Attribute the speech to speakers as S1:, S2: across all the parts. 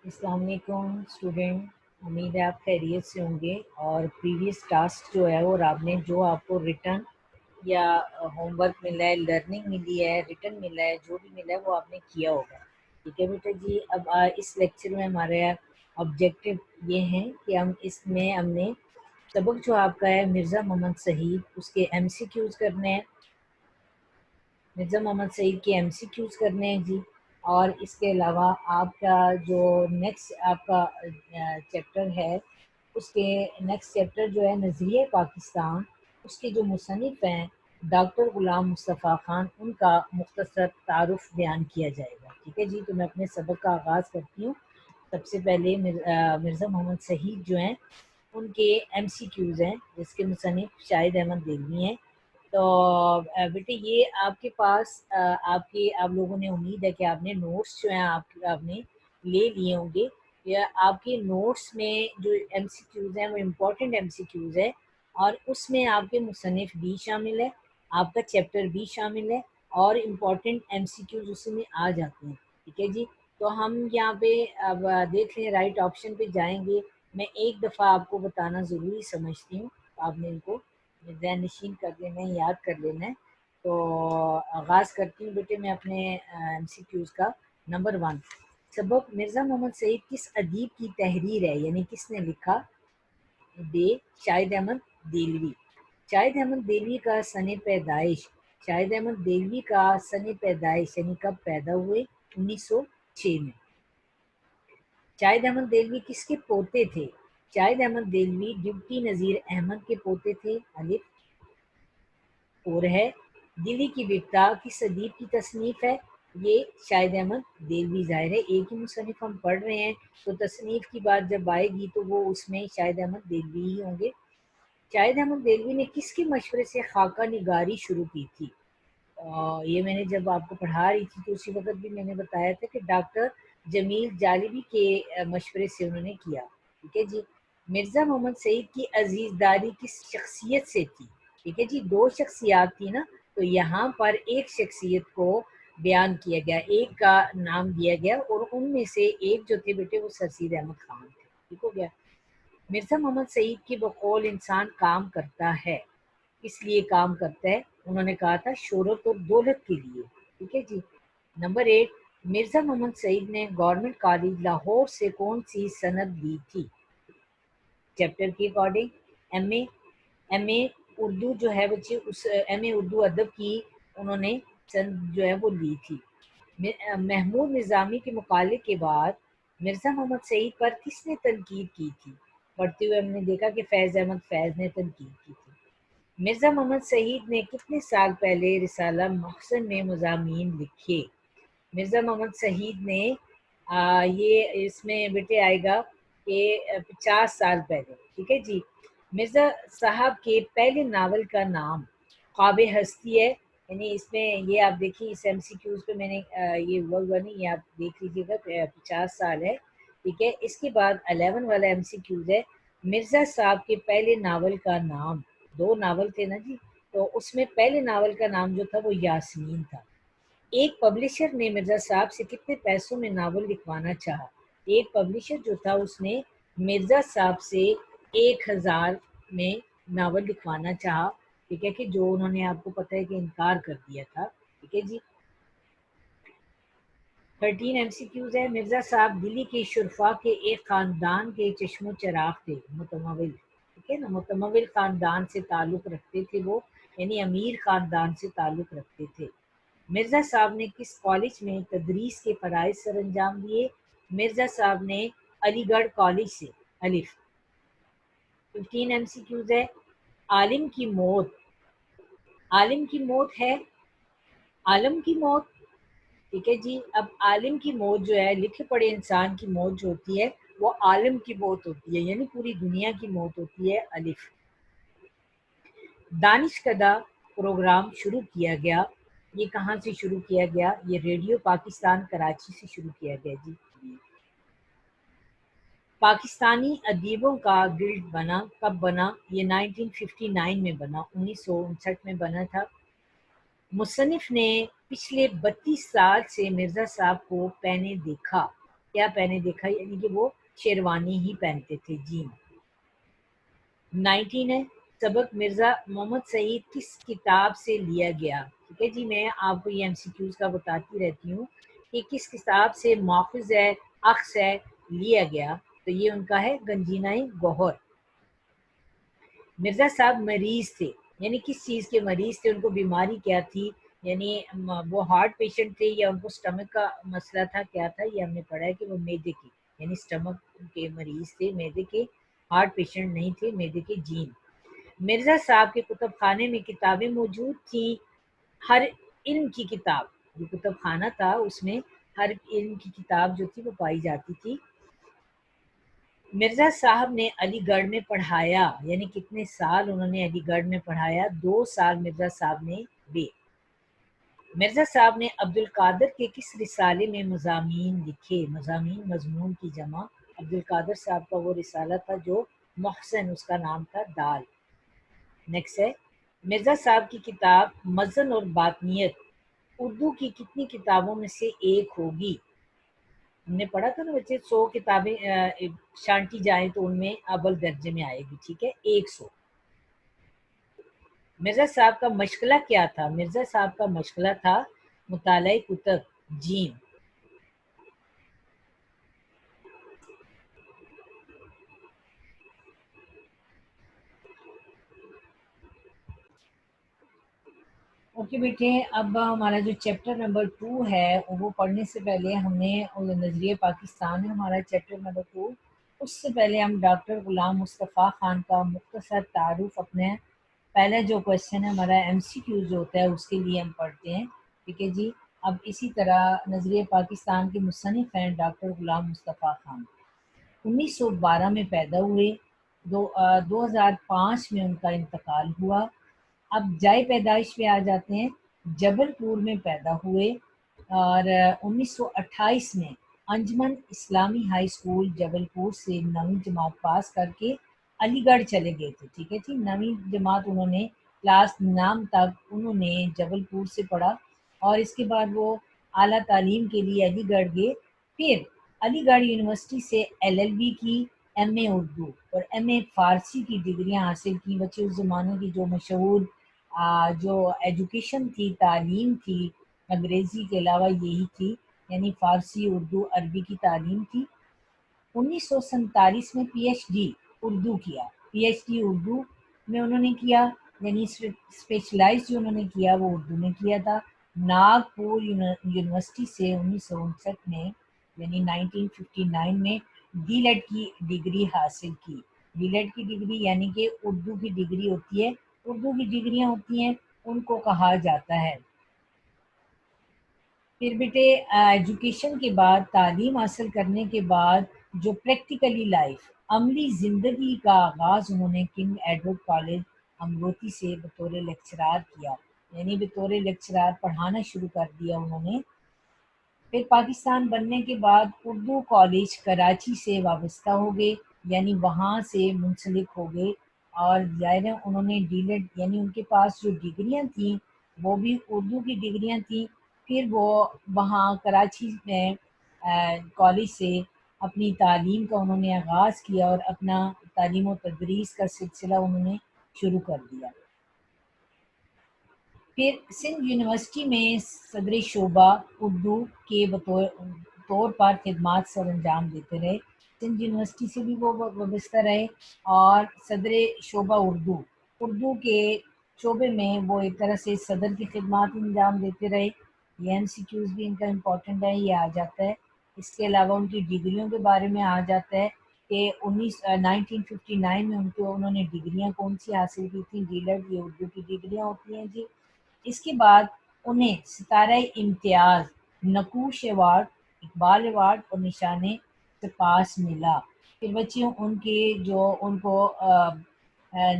S1: السلام علیکم اسٹوڈنٹ، امید ہے آپ خیریت سے ہوں گے اور پریویس ٹاسک جو ہے وہ آپ نے جو آپ کو ریٹرن یا ہوم ورک ملا ہے، لرننگ ملی ہے، ریٹرن ملا ہے، جو بھی ملا ہے وہ آپ نے کیا ہوگا. ٹھیک ہے بیٹا جی. اب اس لیکچر میں ہمارے آبجیکٹو یہ ہیں کہ ہم نے سبق جو آپ کا ہے مرزا محمد سعید اس کے ایم سی کیوز کرنے ہیں. مرزا محمد سعید کے ایم سی کیوز کرنے ہیں جی. اور اس کے علاوہ آپ کا جو نیکسٹ آپ کا چیپٹر ہے، اس کے نیکسٹ چیپٹر جو ہے نظریہ پاکستان، اس کے جو مصنف ہیں ڈاکٹر غلام مصطفیٰ خان، ان کا مختصر تعارف بیان کیا جائے گا. ٹھیک ہے جی. تو میں اپنے سبق کا آغاز کرتی ہوں. سب سے پہلے مرزا محمد سعید جو ہیں ان کے ایم سی کیوز ہیں، جس کے مصنف شاہد احمد دہلوی ہیں. تو بیٹے یہ آپ کے پاس آپ لوگوں نے امید ہے کہ آپ نے نوٹس جو ہیں آپ نے لے لیے ہوں گے، یا آپ کے نوٹس میں جو ایم سی کیوز ہیں وہ امپورٹنٹ ایم سی کیوز ہے، اور اس میں آپ کے مصنف بھی شامل ہے، آپ کا چیپٹر بھی شامل ہے، اور امپورٹنٹ ایم سی کیوز اس میں آ جاتے ہیں. ٹھیک ہے جی. تو ہم یہاں پہ اب دیکھ لیں، رائٹ آپشن پہ جائیں گے. میں ایک دفعہ آپ کو بتانا ضروری سمجھتی ہوں، آپ نے ان کو ذہن نشین کر لینا ہے، یاد کر لینا ہے. تو آغاز کرتی ہوں بیٹے میں اپنے ایم سی کیوز کا. نمبر 1، سبق مرزا محمد سعید کس ادیب کی تحریر ہے، یعنی کس نے لکھا؟ دے شاہد احمد دہلوی. شاہد احمد دہلوی کا سن پیدائش، شاہد احمد دہلوی کا سن پیدائش یعنی کب پیدا ہوئے؟ 1906 میں. شاہد احمد دہلوی کس کے پوتے تھے؟ شاہد احمد دہلوی ڈپٹی نذیر احمد کے پوتے تھے. الف. اور ہے دلی کی وپتا کس ادیب کی تصنیف ہے؟ یہ شاہد احمد دہلوی. ظاہر ہے ایک ہی مصنف ہم پڑھ رہے ہیں، تو تصنیف کی بات جب آئے گی تو وہ اس میں شاہد احمد دہلوی ہی ہوں گے. شاہد احمد دہلوی نے کس کے مشورے سے خاکہ نگاری شروع کی تھی؟ یہ میں نے جب آپ کو پڑھا رہی تھی تو اسی وقت بھی میں نے بتایا تھا کہ ڈاکٹر جمیل جالبی کے مشورے سے انہوں نے کیا. ٹھیک ہے جی. مرزا محمد سعید کی عزیزداری کس شخصیت سے تھی؟ ٹھیک ہے جی. 2 شخصیات تھی نا، تو یہاں پر ایک شخصیت کو بیان کیا گیا، ایک کا نام دیا گیا، اور ان میں سے ایک جو تھے بیٹے وہ سر سید احمد خان تھے. ٹھیک ہو گیا. مرزا محمد سعید کے بقول انسان کام کرتا ہے، کس لیے کام کرتا ہے؟ انہوں نے کہا تھا شہرت اور دولت کے لیے. ٹھیک ہے جی. نمبر 8، مرزا محمد سعید نے گورنمنٹ کالج لاہور سے کون سی سند لی تھی؟ چیپٹر کے اکارڈنگ ایم اے اردو جو ہے بچے، اس ایم اے اردو ادب کی انہوں نے سند جو ہے وہ لی تھی. محمود نظامی کے مقالے کے بعد مرزا محمد سعید پر کس نے تنقید کی تھی؟ پڑھتے ہوئے ہم نے دیکھا کہ فیض احمد فیض نے تنقید کی تھی. مرزا محمد سعید نے کتنے سال پہلے رسالہ محسن میں مضامین لکھے؟ مرزا محمد سعید نے یہ اس میں بیٹے آئے گا کہ 50 سال پہلے. ٹھیک ہے جی. مرزا صاحب کے پہلے ناول کا نام خواب ہستی ہے، یعنی اس میں یہ آپ دیکھیے اس ایم سی کیوز پہ میں نے یہ ہوا نہیں، یہ آپ دیکھ لیجیے گا. 50 سال ہے. ٹھیک ہے. اس کے بعد 11 والا ایم سی کیوز ہے، مرزا صاحب کے پہلے ناول کا نام. 2 ناول تھے نا جی، تو اس میں پہلے ناول کا نام جو تھا وہ یاسمین تھا. ایک پبلشر نے مرزا صاحب سے کتنے پیسوں میں ناول لکھوانا چاہا؟ ایک پبلشر جو تھا اس نے مرزا صاحب سے 1000 میں ناول لکھوانا چاہا. ٹھیک ہے، کہ جو انہوں نے آپ کو پتہ ہے کہ انکار کر دیا تھا. ٹھیک ہے جی. 13 ایم سی کیوز ہے، مرزا صاحب دلی کے شرفا کے ایک خاندان کے چشم و چراغ تھے، متمول. ٹھیک ہے نا، متمول خاندان سے تعلق رکھتے تھے وہ، یعنی امیر خاندان سے تعلق رکھتے تھے. مرزا صاحب نے کس کالج میں تدریس کے فرائض سر انجام دیے؟ مرزا صاحب نے علی گڑھ کالج سے. الف. 15 ایم سی کیوز ہے، عالم کی موت. عالم کی موت ہے عالم کی موت. ٹھیک ہے جی. اب عالم کی موت جو ہے، لکھے پڑھے انسان کی موت جو ہوتی ہے وہ عالم کی موت ہوتی ہے، یعنی پوری دنیا کی موت ہوتی ہے. الف. دانش کدہ پروگرام شروع کیا گیا، یہ کہاں سے شروع کیا گیا؟ یہ ریڈیو پاکستان کراچی سے شروع کیا گیا جی. پاکستانی ادیبوں کا گلڈ بنا کب بنا؟ یہ 1959 میں بنا، 1959 میں بنا تھا. مصنف نے پچھلے 32 سال سے مرزا صاحب کو پہنے دیکھا، کیا پہنے دیکھا، یعنی کہ وہ شیروانی ہی پہنتے تھے جی۔ 19 ہے سبق مرزا محمد سعید کس کتاب سے لیا گیا؟ ٹھیک ہے جی، میں آپ کو یہ ایم سی کیوز کا بتاتی رہتی ہوں کہ کس کتاب سے ماخذ ہے، اخذ ہے، لیا گیا، تو یہ ان کا ہے گنجینہ گوہر۔ مرزا صاحب مریض تھے، یعنی کس چیز کے مریض تھے، ان کو بیماری کیا تھی، یعنی وہ ہارٹ پیشنٹ تھے یا ان کو سٹمک کا مسئلہ تھا، کیا تھا، یہ ہم نے پڑھا ہے کہ وہ معدے کی، یعنی سٹمک کے مریض تھے، معدے کے، ہارٹ پیشنٹ نہیں تھے، معدے کے جین۔ مرزا صاحب کے کتب خانے میں کتابیں موجود تھیں، ہر علم کی کتاب، جو کتب خانہ تھا اس میں ہر علم کی کتاب جو تھی وہ پائی جاتی تھی۔ مرزا صاحب نے علی گڑھ میں پڑھایا، یعنی کتنے سال انہوں نے علی گڑھ میں پڑھایا؟ 2 سال مرزا صاحب نے بے۔ مرزا صاحب نے عبد القادر کے کس رسالے میں مضامین لکھے؟ مضامین مضمون کی جمع، عبد القادر صاحب کا وہ رسالہ تھا جو محسن اس کا نام تھا، دال۔ نیکسٹ ہے مرزا صاحب کی کتاب مزن اور باطنیت اردو کی کتنی کتابوں میں سے ایک ہوگی؟ ہم نے پڑھا تھا نا بچے، 100 کتابیں شانٹی جائیں تو ان میں اول درجے میں آئے گی، ٹھیک ہے، 100۔ مرزا صاحب کا مشغلہ کیا تھا؟ مرزا صاحب کا مشغلہ تھا مطالعہ کتب جیم۔ اوکے بیٹے، اب ہمارا جو چیپٹر نمبر 2 ہے وہ پڑھنے سے پہلے ہم نے نظریہ پاکستان ہے ہمارا چیپٹر نمبر 2، اس سے پہلے ہم ڈاکٹر غلام مصطفیٰ خان کا مختصر تعارف، اپنے پہلا جو کویشچن ہے ہمارا ایم سی کیو جو ہوتا ہے اس کے لیے ہم پڑھتے ہیں، ٹھیک ہے جی۔ اب اسی طرح نظریہ پاکستان کے مصنف ہیں ڈاکٹر غلام مصطفیٰ خان، 1912 میں پیدا ہوئے، 2005 میں ان کا انتقال ہوا۔ اب جائے پیدائش پہ آ جاتے ہیں، جبل پور میں پیدا ہوئے اور 1928 میں انجمن اسلامی ہائی اسکول جبل پور سے 9ویں جماعت پاس کر کے علی گڑھ چلے گئے تھے، ٹھیک ہے جی۔ 9ویں جماعت انہوں نے کلاس 9 تک انہوں نے جبل پور سے پڑھا اور اس کے بعد وہ اعلیٰ تعلیم کے لیے علی گڑھ گئے، پھر علی گڑھ یونیورسٹی سے LLB کی، ایم اے اردو اور ایم اے فارسی کی ڈگریاں حاصل کی۔ بچے اس زمانے کی جو مشہور جو ایجوکیشن تھی، تعلیم تھی، انگریزی کے علاوہ یہی تھی، یعنی فارسی، اردو، عربی کی تعلیم تھی۔ 1947 میں PhD اردو کیا، PhD اردو میں انہوں نے کیا، یعنی اسپیشلائز جو انہوں نے کیا وہ اردو میں کیا تھا۔ ناگپور یونیورسٹی سے 1959 میں یعنی 1959 میں ڈی لیٹ کی ڈگری حاصل کی۔ ڈی لیٹ کی ڈگری یعنی کہ اردو کی ڈگری ہوتی ہے، اردو کی ڈگریاں ہوتی ہیں ان کو کہا جاتا ہے۔ پھر بیٹے ایجوکیشن کے بعد، تعلیم حاصل کرنے کے بعد جو پریکٹیکلی لائف، عملی زندگی کا آغاز انہوں نے کنگ ایڈورڈ کالج امروتی سے بطور لیکچرار کیا، یعنی بطور لیکچرار پڑھانا شروع کر دیا انہوں نے۔ پھر پاکستان بننے کے بعد اردو کالج کراچی سے وابستہ ہو گئے، یعنی وہاں سے منسلک ہو گئے، اور ظاہر ہے انہوں نے ڈی لیٹ یعنی ان کے پاس جو ڈگریاں تھیں وہ بھی اردو کی ڈگریاں تھیں۔ پھر وہ وہاں کراچی میں کالج سے اپنی تعلیم کا انہوں نے آغاز کیا اور اپنا تعلیم و تدریس کا سلسلہ انہوں نے شروع کر دیا۔ پھر سندھ یونیورسٹی میں صدر شعبہ اردو کے طور پر خدمات سر انجام دیتے رہے، سندھ یونیورسٹی سے بھی وہ وابستہ رہے، اور صدر شعبہ اردو کے شعبے میں وہ ایک طرح سے صدر کی خدمات انجام دیتے رہے۔ یہ ایم سی کیوز بھی ان کا امپورٹنٹ ہے، یہ آ جاتا ہے۔ اس کے علاوہ ان کی ڈگریوں کے بارے میں آ جاتا ہے کہ 1959 میں انہوں نے ڈگریاں کون سی حاصل کی تھیں، ڈی لیٹ، یہ اردو کی ڈگریاں ہوتی ہیں جی۔ اس کے بعد انہیں ستارہ امتیاز، نقوش ایوارڈ، اقبال ایوارڈ اور نشان سپاس ملا۔ پھر بچیوں ان کو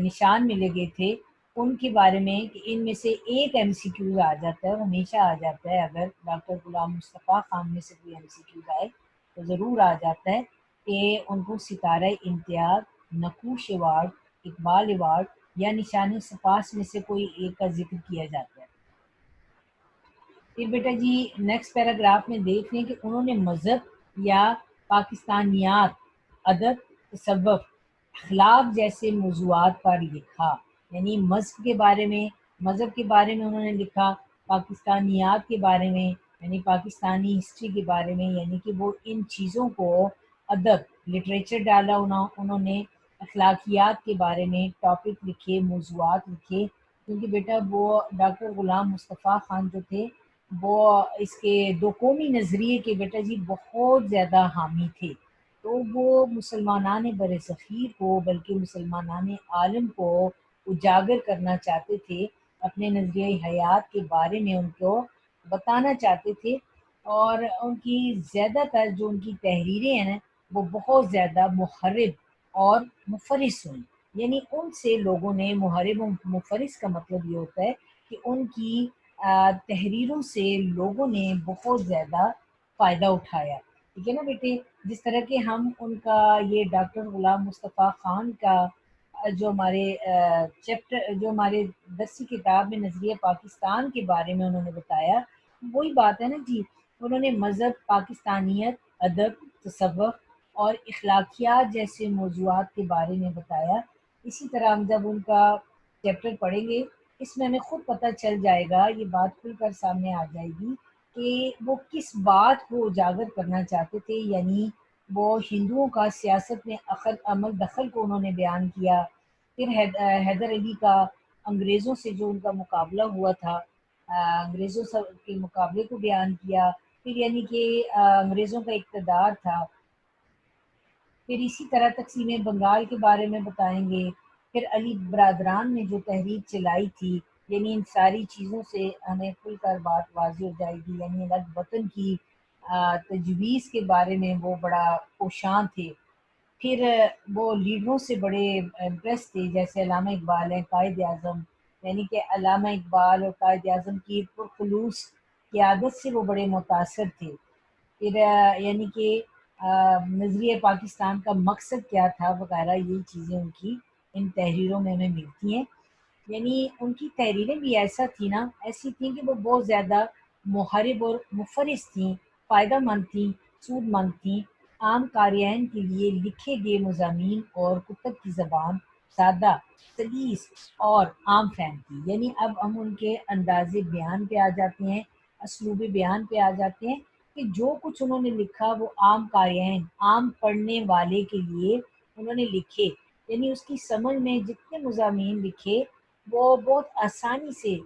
S1: نشان ملے گئے تھے ان کے بارے میں کہ ان میں سے ایک ایم سی کیو آ جاتا ہے، اور ہمیشہ آ جاتا ہے، اگر ڈاکٹر غلام مصطفیٰ خان میں سے کوئی ایم سی کیو آئے تو ضرور آ جاتا ہے کہ ان کو ستارہ امتیاز، نقوش ایوارڈ، اقبال ایوارڈ یا نشان سپاس میں سے کوئی ایک کا ذکر کیا جاتا ہے۔ پھر بیٹا جی نیکسٹ پیراگراف میں دیکھ لیں کہ انہوں نے مذہب یا پاکستانیات، ادب، تصوف، اخلاق جیسے موضوعات پر لکھا، یعنی مذہب کے بارے میں انہوں نے لکھا، پاکستانیات کے بارے میں یعنی پاکستانی ہسٹری کے بارے میں، یعنی کہ وہ ان چیزوں کو ادب لٹریچر ڈالا انہوں نے، اخلاقیات کے بارے میں ٹاپک لکھے، موضوعات لکھے، کیونکہ بیٹا وہ ڈاکٹر غلام مصطفیٰ خان جو تھے وہ اس کے دو قومی نظریے کے بیٹا جی بہت زیادہ حامی تھے، تو وہ مسلمانان بر صغیر کو بلکہ مسلمانان عالم کو اجاگر کرنا چاہتے تھے، اپنے نظریہ حیات کے بارے میں ان کو بتانا چاہتے تھے، اور ان کی زیادہ تر جو ان کی تحریریں ہیں نا وہ بہت زیادہ محرب اور مفرس ہوئی، یعنی ان سے لوگوں نے، محرب و مفرس کا مطلب یہ ہوتا ہے کہ ان کی تحریروں سے لوگوں نے بہت زیادہ فائدہ اٹھایا، ٹھیک ہے نا بیٹے؟ جس طرح کہ ہم ان کا یہ ڈاکٹر غلام مصطفیٰ خان کا جو ہمارے چیپٹر، جو ہمارے درسی کتاب میں نظریہ پاکستان کے بارے میں انہوں نے بتایا، وہی بات ہے نا جی، انہوں نے مذہب، پاکستانیت، ادب، تصوف اور اخلاقیات جیسے موضوعات کے بارے میں بتایا۔ اسی طرح ہم جب ان کا چیپٹر پڑھیں گے اس میں ہمیں خود پتہ چل جائے گا، یہ بات کھل کر سامنے آ جائے گی کہ وہ کس بات کو اجاگر کرنا چاہتے تھے، یعنی وہ ہندوؤں کا سیاست میں عمل دخل کو انہوں نے بیان کیا، پھر حیدر علی کا انگریزوں سے جو ان کا مقابلہ ہوا تھا، انگریزوں کے مقابلے کو بیان کیا، پھر یعنی کہ انگریزوں کا اقتدار تھا، پھر اسی طرح تقسیم بنگال کے بارے میں بتائیں گے، پھر علی برادران نے جو تحریک چلائی تھی، یعنی ان ساری چیزوں سے ہمیں کھل کر بات واضح ہو جائے گی، یعنی الگ وطن کی تجویز کے بارے میں وہ بڑا کوشاں تھے، پھر وہ لیڈروں سے بڑے امپریس تھے، جیسے علامہ اقبال ہیں قائد اعظم، یعنی کہ علامہ اقبال اور قائد اعظم کی پرخلوص قیادت سے وہ بڑے متاثر تھے، پھر یعنی کہ نظریہ پاکستان کا مقصد کیا تھا وغیرہ، یہی چیزیں ان کی ان تحریروں میں ہمیں ملتی ہیں، یعنی ان کی تحریریں بھی ایسی تھیں کہ وہ بہت زیادہ محارب اور مفرس تھیں، فائدہ مند تھیں، سود مند تھیں، عام قارئین کے لیے لکھے گئے مضامین اور کتب کی زبان سادہ، سلیس اور عام فہم تھی، یعنی اب ہم ان کے انداز بیان پہ آ جاتے ہیں، اسلوب بیان پہ آ جاتے ہیں کہ جو کچھ انہوں نے لکھا وہ عام قارئین، عام پڑھنے والے کے لیے انہوں نے لکھے، یعنی اس کی سمجھ میں جتنے مضامین لکھے وہ بہت آسانی سے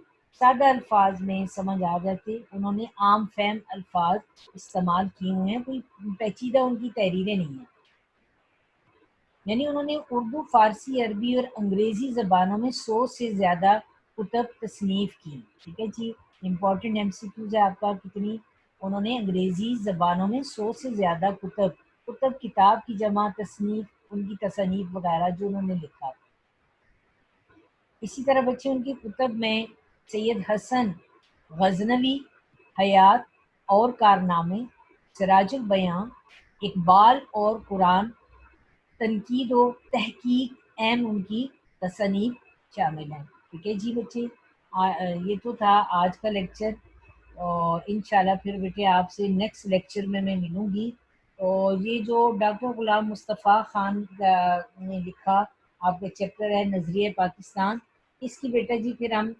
S1: سادہ الفاظ میں سمجھ آ جاتے، انہوں نے عام فہم الفاظ استعمال کیے ہوئے ہیں، کوئی پیچیدہ ان کی تحریریں نہیں ہیں، یعنی انہوں نے اردو، فارسی، عربی اور انگریزی زبانوں میں 100 سے زیادہ کتب تصنیف کی، ٹھیک ہے جی، امپورٹنٹ ایم سی کیوز ہے آپ کا، کتنی انہوں نے انگریزی زبانوں میں 100 سے زیادہ کتب کتاب کی جمع، تصنیف، ان کی تصانیف وغیرہ جو انہوں نے لکھا۔ اسی طرح بچے ان کی کتب میں سید حسن غزنوی، حیات اور کارنامے، سراج البیاں، اقبال اور قرآن، تنقید و تحقیق اہم ان کی تصانیف شامل ہیں، ٹھیک ہے جی بچے؟ یہ تو تھا آج کا لیکچر، اور انشاءاللہ پھر بیٹے آپ سے نیکسٹ لیکچر میں ملوں گی، اور یہ جو ڈاکٹر غلام مصطفیٰ خان نے لکھا آپ کا چیپٹر ہے نظریہ پاکستان، اس کی بیٹا جی پھر ہم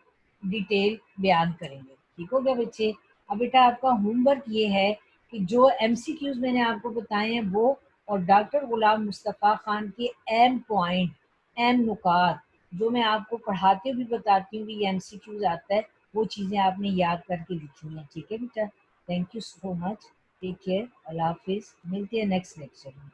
S1: ڈیٹیل بیان کریں گے، ٹھیک ہو گیا بچے؟ اب بیٹا آپ کا ہوم ورک یہ ہے کہ جو ایم سی کیوز میں نے آپ کو بتائے ہیں وہ، اور ڈاکٹر غلام مصطفیٰ خان کے اہم پوائنٹ، اہم نکات جو میں آپ کو پڑھاتے ہوئے بتاتی ہوں کہ یہ ایم سی کیوز آتا ہے، وہ چیزیں آپ نے یاد کر کے لکھنی ہیں، ٹھیک ہے بیٹا؟ Thank you so much, take care, اللہ حافظ، ملتے ہیں نیکسٹ لیکچر میں۔